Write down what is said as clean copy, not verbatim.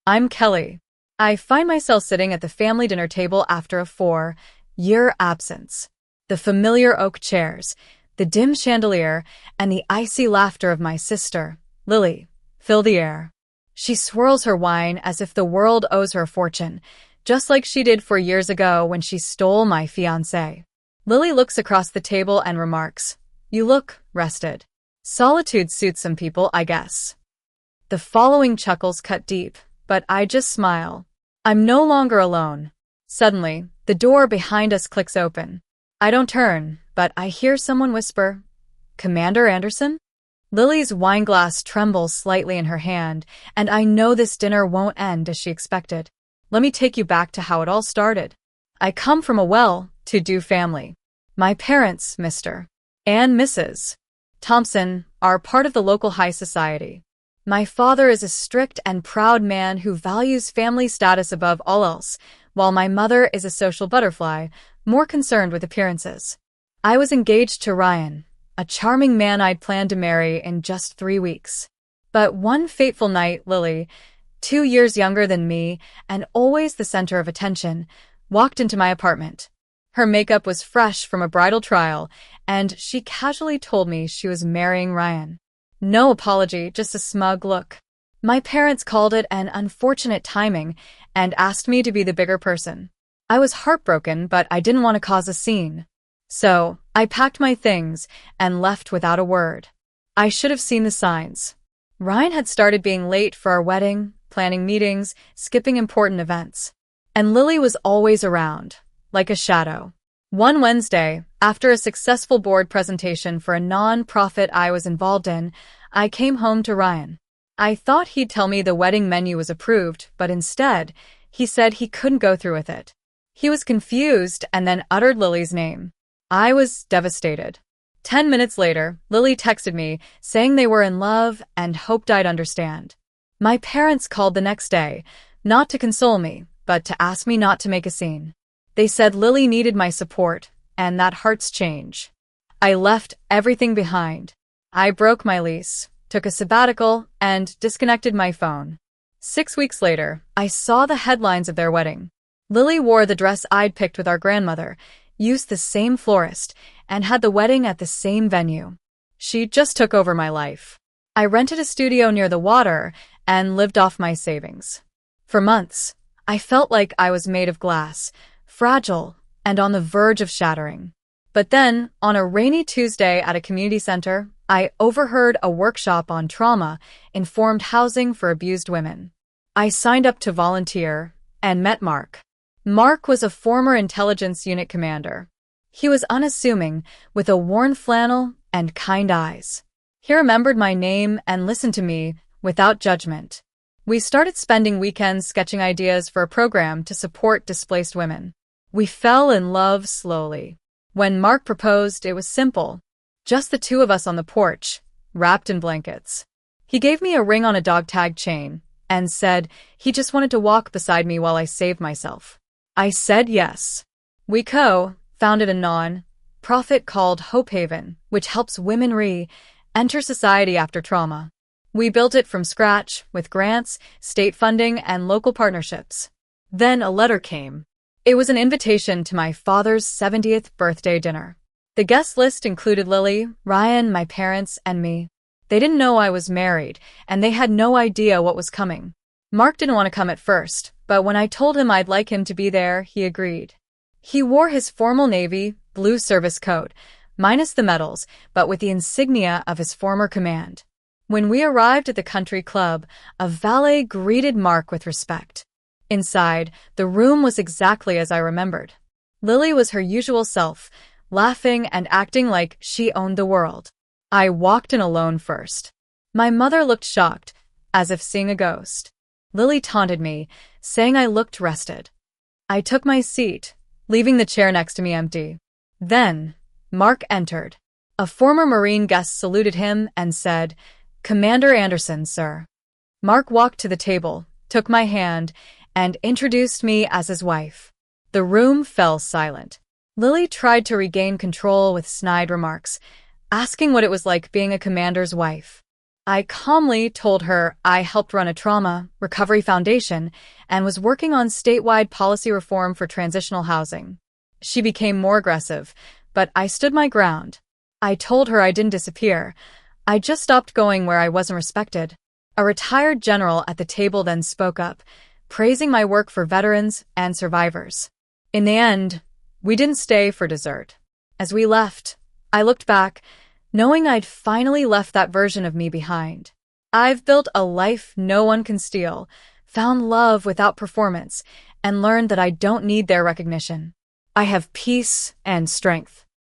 I'm Kelly. I find myself sitting at the family dinner table after a 4-year absence. The familiar oak chairs, the dim chandelier, and the icy laughter of my sister, Lily, fill the air. She swirls her wine as if the world owes her a fortune, just like she did 4 years ago when she stole my fiancé. Lily looks across the table and remarks, "You look rested." Solitude suits some people, I guess. The following chuckles cut deep, but I just smile. I'm no longer alone. Suddenly, the door behind us clicks open. I don't turn, but I hear someone whisper, "Commander Anderson?" Lily's wineglass trembles slightly in her hand, and I know this dinner won't end as she expected. Let me take you back to how it all started. I come from a well-to-do family. My parents, Mr. and Mrs. Thompson, are part of the local high society. My father is a strict and proud man who values family status above all else, while my mother is a social butterfly, more concerned with appearances. I was engaged to Ryan, a charming man I'd planned to marry in just 3 weeks. But one fateful night, Lily, 2 years younger than me and always the center of attention, walked into my apartment. Her makeup was fresh from a bridal trial, and she casually told me she was marrying Ryan. No apology, just a smug look. My parents called it an unfortunate timing and asked me to be the bigger person. I was heartbroken, but I didn't want to cause a scene. So, I packed my things and left without a word. I should have seen the signs. Ryan had started being late for our wedding, planning meetings, skipping important events. And Lily was always around, like a shadow. One Wednesday, after a successful board presentation for a non-profit I was involved in, I came home to Ryan. I thought he'd tell me the wedding menu was approved, but instead, he said he couldn't go through with it. He was confused and then uttered Lily's name. I was devastated. 10 minutes later, Lily texted me, saying they were in love and hoped I'd understand. My parents called the next day, not to console me, but to ask me not to make a scene. They said Lily needed my support, and that hearts change. I left everything behind. I broke my lease, took a sabbatical, and disconnected my phone. 6 weeks later, I saw the headlines of their wedding. Lily wore the dress I'd picked with our grandmother, used the same florist, and had the wedding at the same venue. She just took over my life. I rented a studio near the water and lived off my savings. For months, I felt like I was made of glass, fragile, and on the verge of shattering. But then, on a rainy Tuesday at a community center, I overheard a workshop on trauma-informed housing for abused women. I signed up to volunteer and met Mark. Mark was a former intelligence unit commander. He was unassuming, with a worn flannel and kind eyes. He remembered my name and listened to me without judgment. We started spending weekends sketching ideas for a program to support displaced women. We fell in love slowly. When Mark proposed, it was simple. Just the two of us on the porch, wrapped in blankets. He gave me a ring on a dog tag chain and said he just wanted to walk beside me while I saved myself. I said yes. We co-founded a non-profit called Hope Haven, which helps women re-enter society after trauma. We built it from scratch with grants, state funding, and local partnerships. Then a letter came. It was an invitation to my father's 70th birthday dinner. The guest list included Lily, Ryan, my parents, and me. They didn't know I was married, and they had no idea what was coming. Mark didn't want to come at first, but when I told him I'd like him to be there, he agreed. He wore his formal navy blue service coat, minus the medals, but with the insignia of his former command. When we arrived at the country club, a valet greeted Mark with respect. Inside, the room was exactly as I remembered. Lily was her usual self, laughing and acting like she owned the world. I walked in alone first. My mother looked shocked, as if seeing a ghost. Lily taunted me, saying I looked rested. I took my seat, leaving the chair next to me empty. Then, Mark entered. A former Marine guest saluted him and said, "Commander Anderson, sir." Mark walked to the table, took my hand, and introduced me as his wife. The room fell silent. Lily tried to regain control with snide remarks, asking what it was like being a commander's wife. I calmly told her I helped run a trauma recovery foundation and was working on statewide policy reform for transitional housing. She became more aggressive, but I stood my ground. I told her I didn't disappear. I just stopped going where I wasn't respected. A retired general at the table then spoke up, praising my work for veterans and survivors. In the end, we didn't stay for dessert. As we left, I looked back, knowing I'd finally left that version of me behind. I've built a life no one can steal, found love without performance, and learned that I don't need their recognition. I have peace and strength.